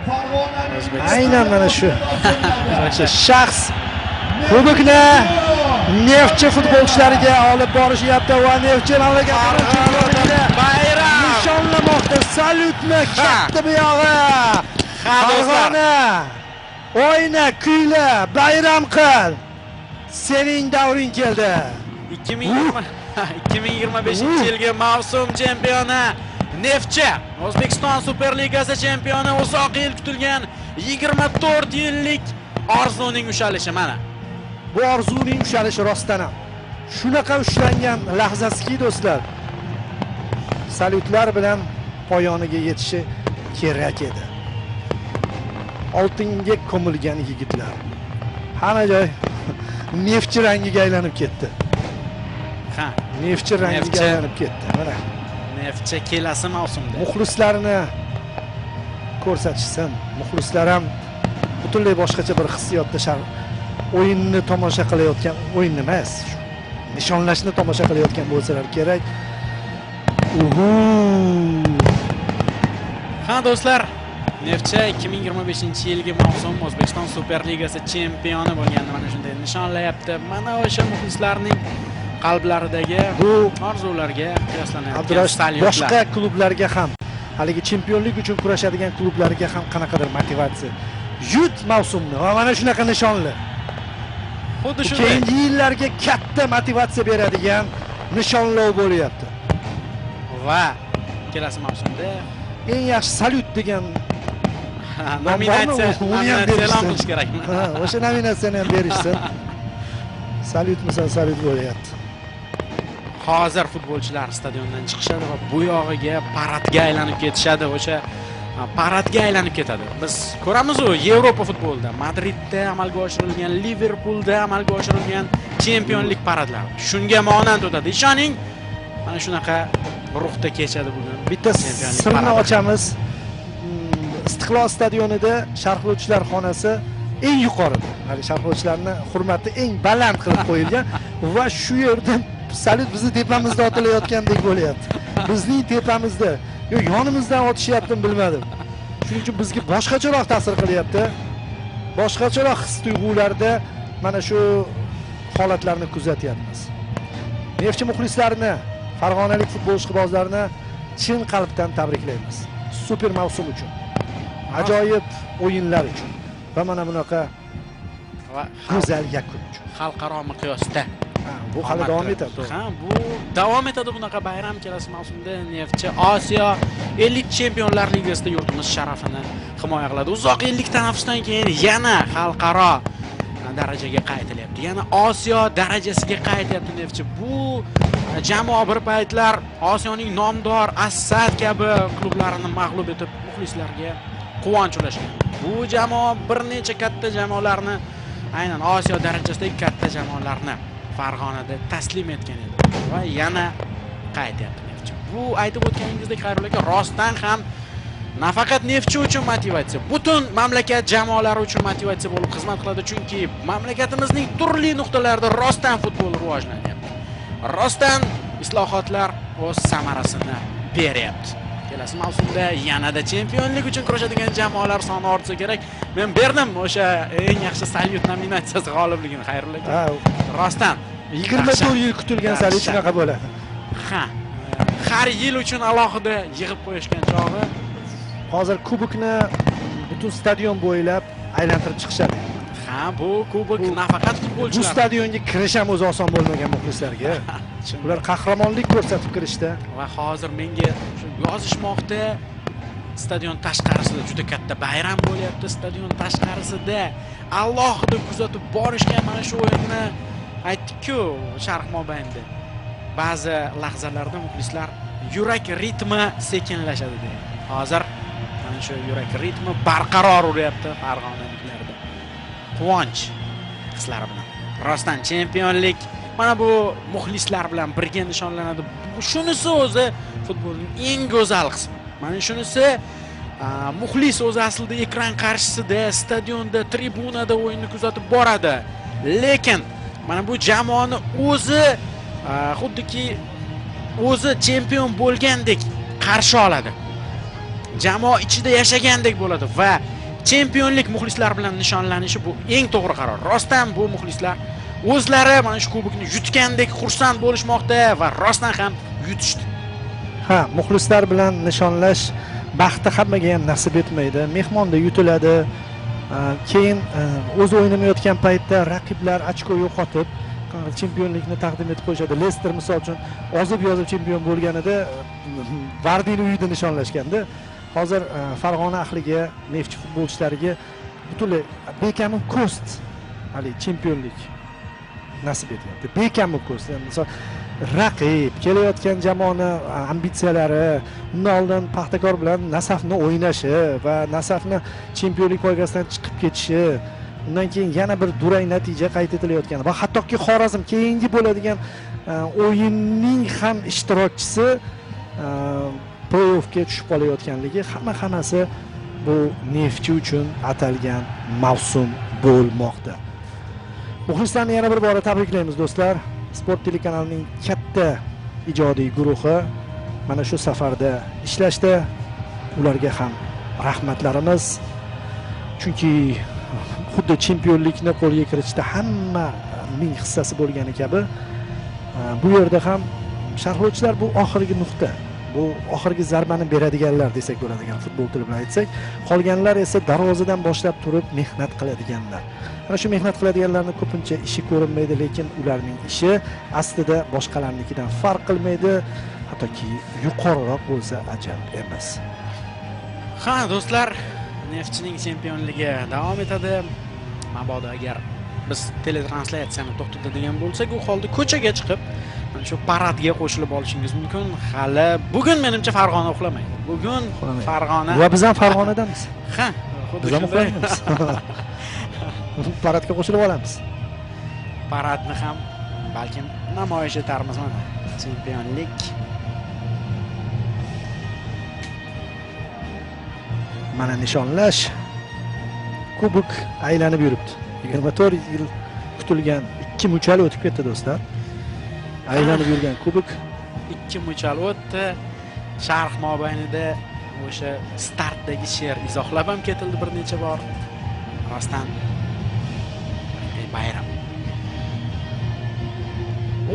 Farg'onaning aynan mana shu shaxs kubokni Neftchi futbolchilariga olib borishyapti va Neftchi mamlakatimiz chempionligini Bayram! nishonlamoqda. Salyutni katta buyog'i. Ha, do'stlar. Farg'ona, o'yna, kuyla, bayram qil. Sening davring keldi. 2025 yilgi mavsum chempioni Neftchi O'zbekiston Superligasi chempioni, uzoq yil kutilgan 24 yillik orzuning ushalishi mana. Bu orzuning ushalishi rostdan ham shunaqa ushlangan lahzasiki do'stlar. Salyutlar bilan poyoniga yetishi kerak edi. Oltinga ko'milgan yigitlar. Hamma joy neftchi rangiga aylanib ketdi. Ha, Neftchi rangiga aylanib ketdi. Mana Neftchi kelasi mavsumda muxlislarini ko'rsatishsin. Muxlislar ham butunlay boshqacha bir hissiyotda o'yinni tomosha qilayotgan, o'yin emas, nishonlashni tomosha qilayotgan bo'lsalar kerak. Ha do'stlar, Neftchi 2025-yilgi mavsum O'zbekiston Superligasi chempioni bo'lganini mana shunday nishonlayapti. Mana o'sha muxlislarning qalblaridagi Bu orzularga qiyoslanayotgan Abdurash salyutlar. boshqa klublarga ham, haligi chempionlik uchun kurashadigan klublarga ham qanaqadir motivatsiya. Yut mavsumni va mana shunaqa nishonli. Xuddi shunday. Keyingi yillarga katta motivatsiya beradigan nishonlov bo'lyapti. Va kelasi mavsumda Eng yaxshi salyut degan nominatsiya e'lon berishsin. qilish kerakmi? Ha, o'sha nominatsiyani ham berishsin. Salyut misol salyut bo'lyapti. Hozir futbolchilar stadiondan chiqishadi va bu yog'iga paradga aylanib ketishadi. O'sha paradga aylanib ketadi. Biz ko'ramiz-ku Yevropa futbolida, Madridda amalga oshirilgan, Liverpoolda amalga oshirilgan chempionlik paradlari. Shunga monand o'tadi. Ishoning, mana shunaqa ruhda kechadi bugun. Bitta sirni ochamiz. Istiqlol stadionida sharhlovchilar xonasi eng yuqorida. Hali sharhlovchilarni hurmati eng baland qilib qo'yilgan va shu yerdan salyut bizni tepamizda otilayotgandek bo'lyapti. Bizning tepamizda, yo yonimizdan otishyaptimi bilmadim. Shuning uchun bizga boshqacharoq ta'sir qilyapti. Boshqacharoq his-tuyg'ularda mana shu holatlarni kuzatyapmiz. Neftchi muxlislarini, farg'onalik futbol ishqibozlarini chin qalbdan tabriklaymiz. Super mavsum uchun, ajoyib o'yinlar uchun va mana bunaqa go'zal yakun uchun. Xalqaro miqyosda Bu hali davom etadi. Ha, bu davom etadi bunaqa bayram. Kelasi mavsumda Neftchi Osiyo Elit Chempionlar Ligasida yurtimiz sharafini himoya qiladi. Uzoq yillik tanaffusdan keyin yana xalqaro darajaga qaytilyapti. Yana Osiyo darajasiga qaytyapti Neftchi. Bu jamoa bir paytlar Osiyoning nomdor Assad kabi klublarini mag'lub etib, muxlislarga quvonch ulashgan. Bu jamoa bir necha katta jamoalarni, aynan Osiyo darajasidagi katta jamoalarni Farg'onada taslim etgan edi va yana qaytyapti Neftchi. Bu aytib o'tganingizdek, Xayrullo aka, rostdan ham nafaqat Neftchi uchun motivatsiya, butun mamlakat jamoalari uchun motivatsiya bo'lib xizmat qiladi, chunki mamlakatimizning turli nuqtalarida rostdan futbol rivojlanyapti. Rostdan islohotlar o'z samarasini beryapti. Kelasi mavsumda yanada chempionlik uchun kurashadigan jamoalar soni ortsa kerak. Men berdim o'sha eng yaxshi salyut nominatsiyasi g'olibligini Xayrullo aka. Rostdan 24 yil kutilgan salyut shunaqa bo'ladi. Ha, har yil uchun alohida yig'ib qo'yishgan chog'i. Hozir kubokni butun stadion bo'ylab aylantirib chiqishadi. Ha, bu kubok nafaqat Bu futbolchilar. stadionga kirish ham o'zi oson bo'lmagan muxlislarga. Ular qahramonlik ko'rsatib kirishdi. Va hozir menga shu yozishmoqda, stadion tashqarisida juda katta bayram bo'lyapti. Stadion tashqarisida alohida kuzatib borishgan mana shu o'yinni aytdik-ku sharh mobaynida. Ba'zi lahzalarda muxlislar yurak ritmi sekinlashadi deydi. Hozir mana shu yurak ritmi barqaror uryapti farg'onaliklarda. Quvonch hislari bilan. Rostdan chempionlik mana bu muxlislar bilan birga nishonlanadi. Shunisi o'zi futbolning eng go'zal qismi. Mana shunisi muxlis o'zi aslida ekran qarshisida, stadionda, tribunada o'yinni kuzatib boradi. Lekin mana bu jamoani o'zi xuddiki o'zi chempion bo'lgandek qarshi oladi. Jamoa ichida yashagandek bo'ladi va chempionlik muxlislar bilan nishonlanishi bu eng to'g'ri qaror. Rostdan bu muxlislar o'zlari mana shu kubokni yutgandek xursand bo'lishmoqda va rostdan ham yutishdi. Ha, muxlislar bilan nishonlash baxti hammaga ham nasib etmaydi. Mehmonda yutiladi. Keyin o'z o'ynamayotgan paytda raqiblar ochko yo'qotib chempionlikni taqdim etib qo'yishadi. Lester misol uchun ozib-yozib chempion bo'lganida Vardini uyida nishonlashganda, hozir Farg'ona ahliga, Neftchi futbolchilariga butunlay Beckham Coast hali chempionlik nasib etyapti. Beckham Coast, misol raqib kelayotgan jamoani ambitsiyalari, undan oldin Paxtakor bilan Nasafni o'ynashi va Nasafni chempionlik poygasidan chiqib ketishi, undan keyin yana bir durang natija qayd etilayotgani va hattoki Xorazm keyingi bo'ladigan o'yinning ham ishtirokchisi play-offga tushib qolayotganligi hammasi bu Neftchi uchun atalgan mavsum bo'lmoqda. Muxlislarni yana bir bora tabriklaymiz do'stlar. Sport telekanalining katta ijodiy guruhi mana shu safarda ishlashdi. Ularga ham rahmatlarimiz. Chunki xuddi chempionlikni qo'lga kiritishda hammaning hissasi bo'lgani kabi bu yerda ham sharhlovchilar bu oxirgi nuqta. Bu oxirgi zarbani beradiganlar desak bo'ladigan futbol tili bilan aytsak, qolganlar esa darvozadan boshlab turib mehnat qiladiganlar. Mana shu mehnat qiladiganlarni ko'pincha ishi ko'rinmaydi, lekin ularning ishi aslida boshqalarnikidan farq qilmaydi, hattoki yuqoriroq bo'lsa ajab emas. Ha, do'stlar, Neftchining chempionligi davom etadi. Mabodo agar biz teletranslyatsiyani to'xtatadigan bo'lsak, u holda ko'chaga chiqib mana shu paradga qo'shilib olishingiz mumkin. Hali bugun menimcha Farg'ona uxlamaydi. Bugun Farg'ona va biz ham Farg'onadamiz. Ha, biz ham uxlamaymiz. Paradga qo'shilib olamiz. Paradni ham balkim namoyish etarmiz mana. Chempionlik. Mana nishonlash, kubok aylanib yuribdi. 24 yil kutilgan 2 muchal o'tib ketdi do'stlar. Aylanib yurgan kubok 2 muchal o'tdi. Sharh mobaynida o'sha startdagi she'r izohlab ham ketildi bir necha bor. Rostdan bayram.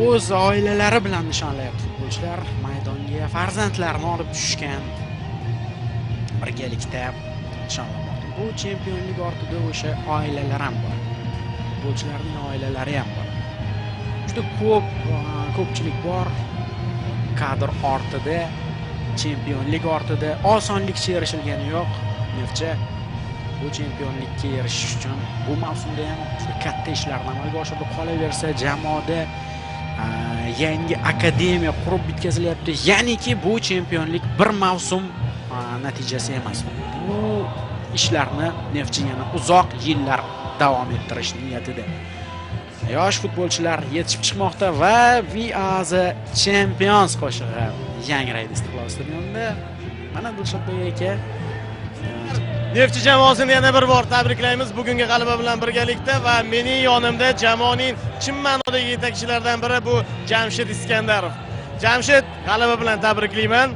O'z oilalari bilan nishonlayapti futbolchilar. Maydonga farzandlarini olib tushgan. Birgalikda nishonlamoqda. Bu chempionlik ortida o'sha oilalar ham bor. Futbolchilarning oilalari ham bor. Juda ko'pchilik bor. Kadr ortida, chempionlik ortida osonlikcha erishilgani yo'q. Neftchi bu chempionlikka erishish uchun bu mavsumda ham katta ishlarni amalga oshirdi. Qolaversa, jamoada yangi akademiya qurib bitkazilyapti. Ya'niki bu chempionlik bir mavsum natijasi emas. Bu ishlarni Neftchi yana uzoq yillar davom ettirish niyatida. Yosh futbolchilar yetishib chiqmoqda va We Are the Champions qo'shig'i yangraydi Istiqlol stadionida. Mana Dilshod aka, Neftchi jamoasini yana bir bor tabriklaymiz bugungi g'alaba bilan birgalikda va mening yonimda jamoaning chin ma'nodagi yetakchilaridan biri bu Jamshid Iskandarov. Jamshid, g'alaba bilan tabriklayman.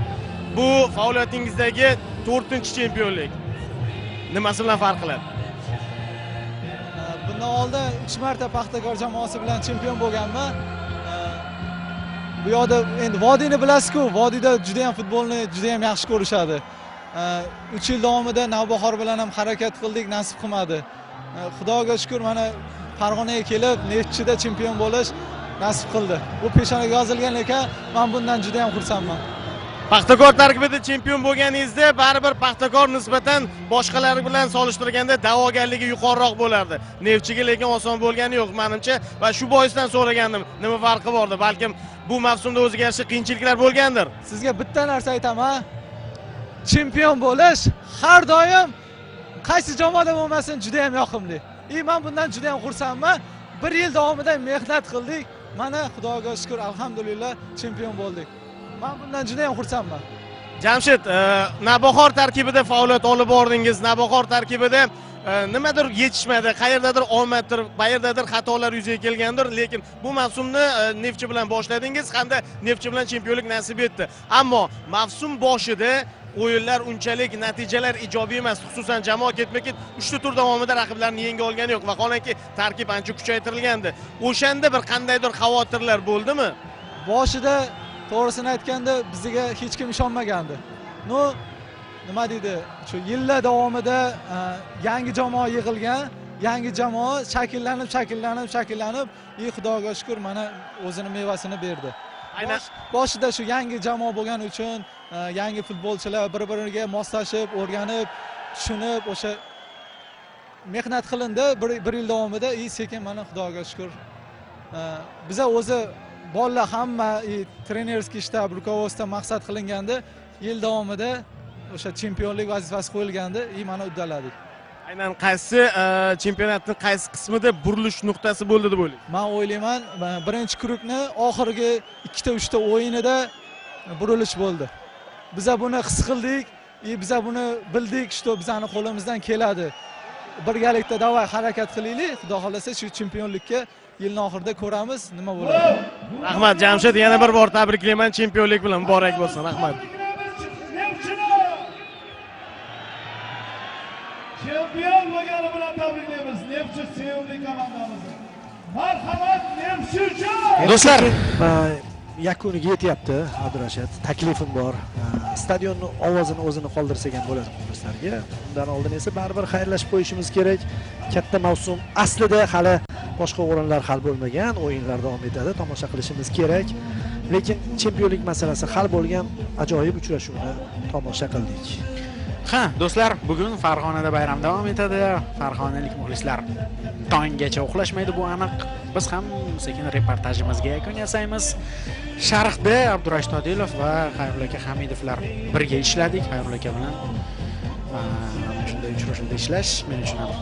Bu faoliyatingizdagi 4-chempionlik. Nimasi bilan farq qiladi? Bundan oldin 3 marta Paxtakor jamoasi bilan chempion bo'lganman. Bu yoqda endi Vodiyni bilasiz-ku, Vodiyda juda ham futbolni juda ham yaxshi ko'rishadi. 3 yil davomida Navbahor bilan ham harakat qildik, nasib qilmadi. Xudoga shukr, mana Farg'onaga kelib, Neftchida chempion bo'lish nasib qildi. Bu peshonaga yozilgan ekan, men bundan juda ham xursandman. Paxtakor tarkibida chempion bo'lganingizda baribir Paxtakor nisbatan boshqalar bilan solishtirganda da'vogarligi yuqoriroq bo'lardi. Neftchiga lekin oson bo'lgani yo'q menimcha va shu boisdan so'ragandim, nima farqi bordi? Balkim bu mavsumda o'ziga yarasha qiyinchiliklar bo'lgandir. Sizga bitta narsa aytaman. Chempion bo'lish har doim qaysi jamoada bo'lmasin juda ham yoqimli. Men bundan juda ham xursandman. 1 yil davomida mehnat qildik. Mana Xudoga shukr, alhamdulillah chempion bo'ldik. Men bundan juda ham xursandman. Jamshid, Navbahor tarkibida faoliyat olib bordingiz. Navbahor tarkibida nimadir yetishmadi, qayerdadir omaddir, qayerdadir xatolar yuzaga kelgandir, lekin bu mavsumni Neftchi bilan boshladingiz hamda Neftchi bilan chempionlik nasib etdi. Ammo mavsum boshida o'yinlar unchalik natijalar ijobiy emas, xususan jamoa ketma-ket 3 tur davomida raqiblarni yenga olgani yo'q. Vaholanki tarkib ancha kuchaytirilgandi. O'shanda bir qandaydir xavotirlar bo'ldimi? Boshida to'g'risini aytganda bizga hech kim ishonmagandi. Nima deydi? Shu yillar davomida yangi jamoa yig'ilgan yangi jamoa shakllanib, xudoga shukr mana o'zini mevasini berdi. Aynan Boshida shu yangi jamoa bo'lgani uchun yangi futbolchilar bir-biriga moslashib, o'rganib, tushunib, o'sha mehnat qilindi bir yil davomida, sekin mana xudoga shukr. Biza o'zi bolalar hamma trenerskiy shtab, rukovodstvo maqsad qilinganda, yil davomida o'sha chempionlik vazifasi qo'yilganda, mana uddaladik. aynan qaysi chempionatning qaysi qismida burilish nuqtasi bo'ldi deb o'ylaysiz? Men o'ylayman, birinchi krugni oxirgi 2-3 ta o'yinida burilish bo'ldi. Biza buni his qildik, biza buni bildik, что bizani qo'limizdan keladi. Birgalikda davay harakat qilaylik, xudo xolasa shu chempionlikka yilning oxirida ko'ramiz, nima bo'ladi. Rahmat Jamshid, yana bir bor tabriklayman, chempionlik bilan muborak bo'lsin. Rahmat. Chempion bo'lgani bilan tabriklaymiz. Neftchi sevimli komandamizni. Marhamat Neftchi! Do'stlar, yakuniga yetyapti Abdurashid. Taklifim bor. Stadionning ovozini o'zini qoldirsak ham bo'ladi muxlislarga. Undan oldin esa baribir xayrlashib qo'yishimiz kerak. Katta mavsum aslida hali boshqa o'rinlar hal bo'lmagan, o'yinlar davom etadi, tomosha qilishimiz kerak. Lekin chempionlik masalasi hal bo'lgan ajoyib uchrashuvni tomosha qildik. ha, do'stlar, bugun Farg'onada bayram davom etadi. Farg'onalik muxlislar tonggacha uxlashmaydi, bu aniq. Biz ham sekin reportajimizga yakun yasaymiz. Sharhda Abdurashid Odilov va Xayrullo aka Hamidovlar birga ishladik. Xayrullo aka bilan shunday uchrashuvda ishlash men uchun ham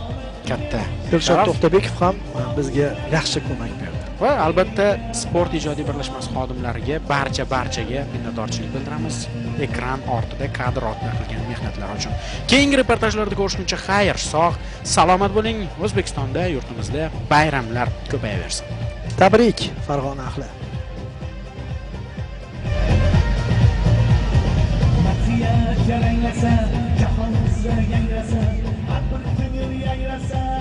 katta Dilshod sharaf. To'xtabekov ham bizga yaxshi ko'mak berdi. Va albatta sport ijodiy birlashmasi xodimlariga, barchaga minnatdorchilik bildiramiz. Ekran ortida, kadr ortida qilgan mehnatlari uchun. Keyingi reportajlarda ko'rishguncha xayr, sog', salomat bo'ling. O'zbekistonda, yurtimizda bayramlar ko'payaversin. Tabrik Farg'ona ahli. Jaranglasa, jahon yangrasa, har bir ko'ngil yangrasa.